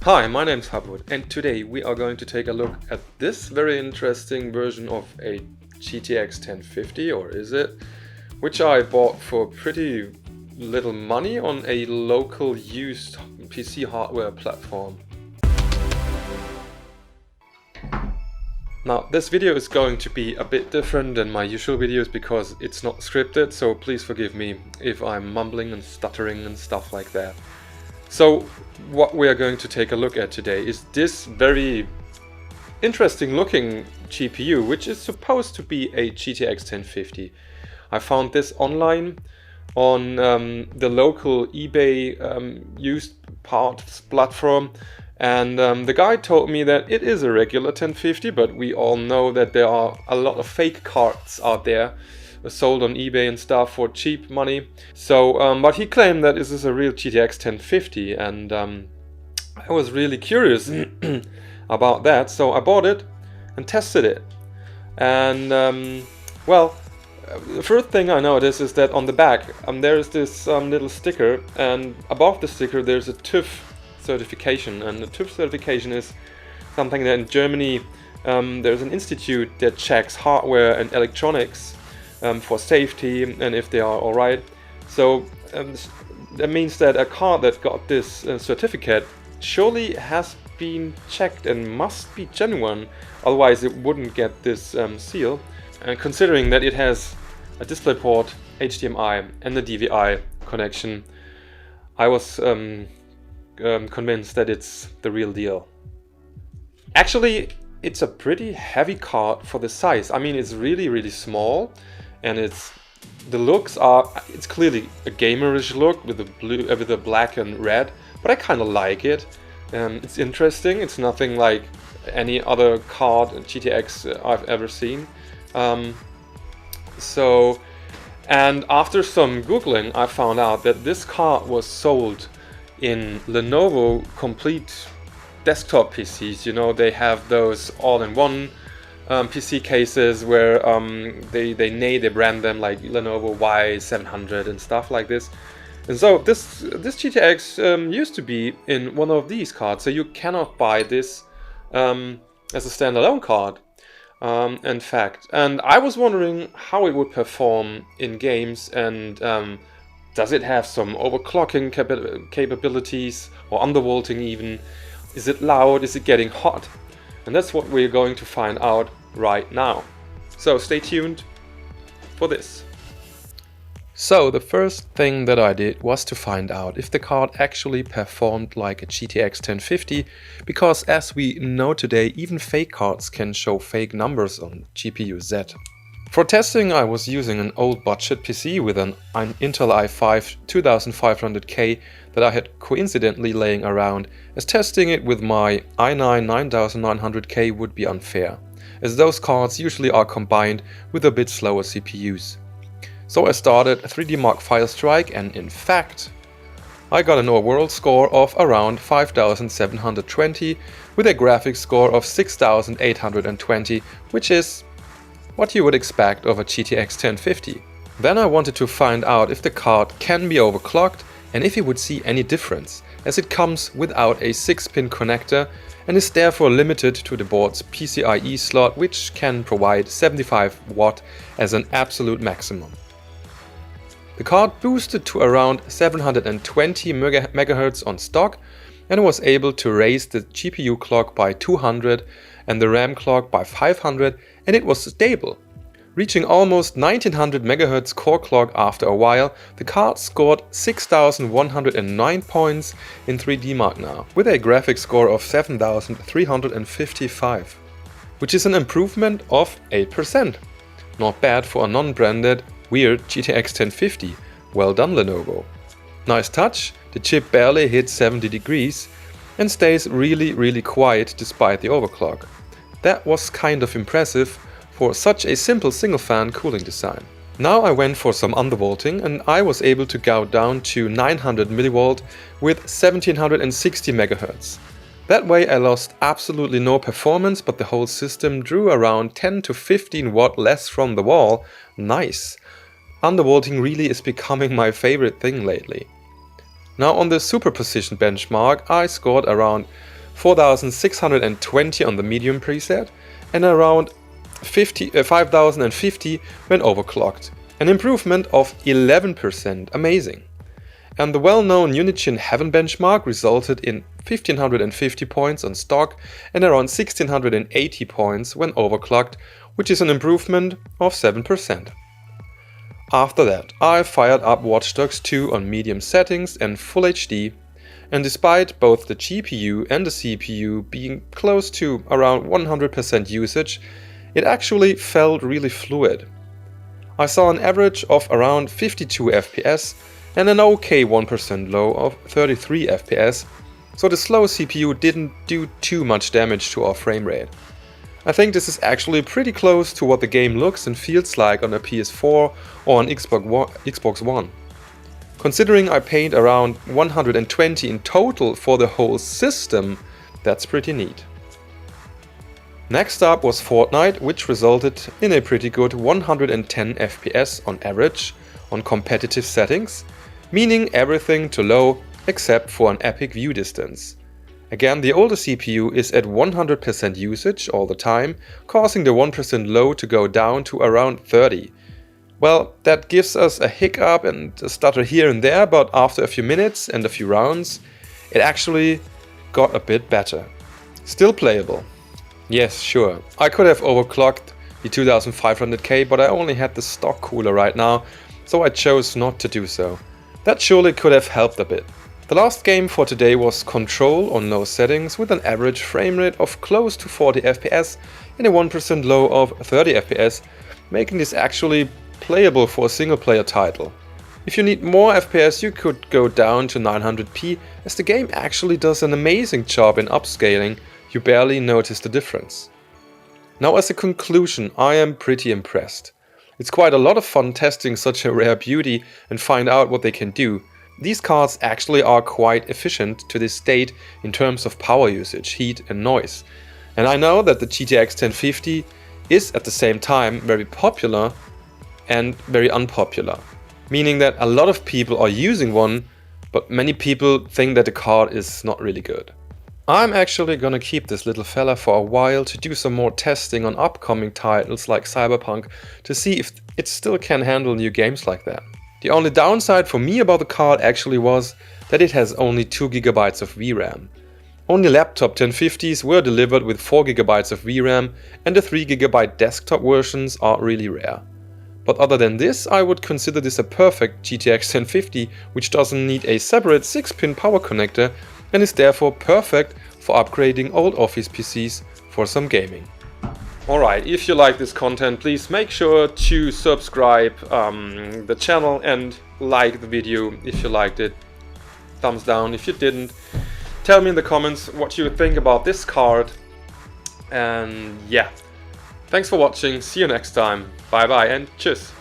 Hi, my name's Hubwood, and today we are going to take a look at this very interesting version of a GTX 1050, or is it? Which I bought for pretty little money on a local used PC hardware platform. Now, this video is going to be a bit different than my usual videos because it's not scripted, so please forgive me if I'm mumbling and stuttering and stuff like that. So, what we are going to take a look at today is this very interesting looking GPU, which is supposed to be a GTX 1050. I found this online on the local eBay used parts platform, and the guy told me that it is a regular 1050, but we all know that there are a lot of fake cards out there sold on eBay and stuff for cheap money. So, but he claimed that this is a real GTX 1050, and I was really curious about that, so I bought it and tested it. And well, the first thing I noticed is that on the back there's this little sticker, and above the sticker there's a TÜV certification, and the TÜV certification is something that in Germany there's an institute that checks hardware and electronics for safety and if they are alright. So that means that a card that got this certificate surely has been checked and must be genuine, otherwise it wouldn't get this seal. And considering that it has a DisplayPort, HDMI and the DVI connection, I was convinced that it's the real deal. Actually, it's a pretty heavy card for the size. I mean, it's really small, and it's clearly a gamerish look with the black and red, but I kind of like it. It's interesting. It's nothing like any other card GTX I've ever seen. And after some googling, I found out that this card was sold in Lenovo complete desktop PCs. You know, they have those all-in-one PC cases where they brand them like Lenovo Y700 and stuff like this. And so this GTX used to be in one of these cards, so you cannot buy this as a standalone card, in fact. And I was wondering how it would perform in games, and does it have some overclocking capabilities or undervolting even? Is it loud? Is it getting hot? And that's what we're going to find out right now. So stay tuned for this. So the first thing that I did was to find out if the card actually performed like a GTX 1050, because as we know today, even fake cards can show fake numbers on GPU Z. For testing, I was using an old budget PC with an Intel i5 2500K that I had coincidentally laying around, as testing it with my i9 9900K would be unfair, as those cards usually are combined with a bit slower CPUs. So I started a 3D Mark Firestrike, and in fact, I got an overall score of around 5720 with a graphics score of 6820, which is what you would expect of a GTX 1050. Then I wanted to find out if the card can be overclocked and if you would see any difference, as it comes without a 6-pin connector and is therefore limited to the board's PCIe slot, which can provide 75 watt as an absolute maximum. The card boosted to around 720 MHz on stock and was able to raise the GPU clock by 200 and the RAM clock by 500, and it was stable. Reaching almost 1900 MHz core clock after a while, the card scored 6109 points in 3D Mark now, with a graphics score of 7355, which is an improvement of 8%. Not bad for a non-branded, weird GTX 1050. Well done, Lenovo. Nice touch, the chip barely hits 70 degrees and stays really quiet despite the overclock. That was kind of impressive for such a simple single fan cooling design. Now I went for some undervolting, and I was able to go down to 900 mV with 1760 MHz. That way I lost absolutely no performance, but the whole system drew around 10 to 15 watt less from the wall. Nice. Undervolting really is becoming my favorite thing lately. Now on the superposition benchmark, I scored around 4620 on the medium preset, and around 5050 when overclocked. An improvement of 11%, amazing. And the well-known Unigine Heaven benchmark resulted in 1550 points on stock and around 1680 points when overclocked, which is an improvement of 7%. After that, I fired up Watch Dogs 2 on medium settings and Full HD, and despite both the GPU and the CPU being close to around 100% usage, it actually felt really fluid. I saw an average of around 52 FPS and an okay 1% low of 33 FPS, so the slow CPU didn't do too much damage to our frame rate. I think this is actually pretty close to what the game looks and feels like on a PS4 or on Xbox One. Considering I paid around 120 in total for the whole system, that's pretty neat. Next up was Fortnite, which resulted in a pretty good 110 FPS on average on competitive settings, meaning everything to low except for an epic view distance. Again, the older CPU is at 100% usage all the time, causing the 1% low to go down to around 30. Well, that gives us a hiccup and a stutter here and there, but after a few minutes and a few rounds, it actually got a bit better. Still playable. Yes, sure, I could have overclocked the 2500K, but I only had the stock cooler right now, so I chose not to do so. That surely could have helped a bit. The last game for today was Control on low settings with an average frame rate of close to 40 FPS and a 1% low of 30 FPS, making this actually playable for a single player title. If you need more FPS, you could go down to 900p, as the game actually does an amazing job in upscaling. You barely notice the difference. Now, as a conclusion, I am pretty impressed. It's quite a lot of fun testing such a rare beauty and find out what they can do. These cards actually are quite efficient to this date in terms of power usage, heat and noise. And I know that the GTX 1050 is at the same time very popular and very unpopular, meaning that a lot of people are using one, but many people think that the card is not really good. I'm actually gonna keep this little fella for a while to do some more testing on upcoming titles like Cyberpunk to see if it still can handle new games like that. The only downside for me about the card actually was that it has only 2 GB of VRAM. Only laptop 1050s were delivered with 4 GB of VRAM, and the 3 GB desktop versions are really rare. But other than this, I would consider this a perfect GTX 1050, which doesn't need a separate 6-pin power connector and is therefore perfect for upgrading old office PCs for some gaming. Alright, if you like this content, please make sure to subscribe the channel and like the video if you liked it. Thumbs down if you didn't. Tell me in the comments what you think about this card. And yeah, thanks for watching, see you next time. Bye bye and tschüss.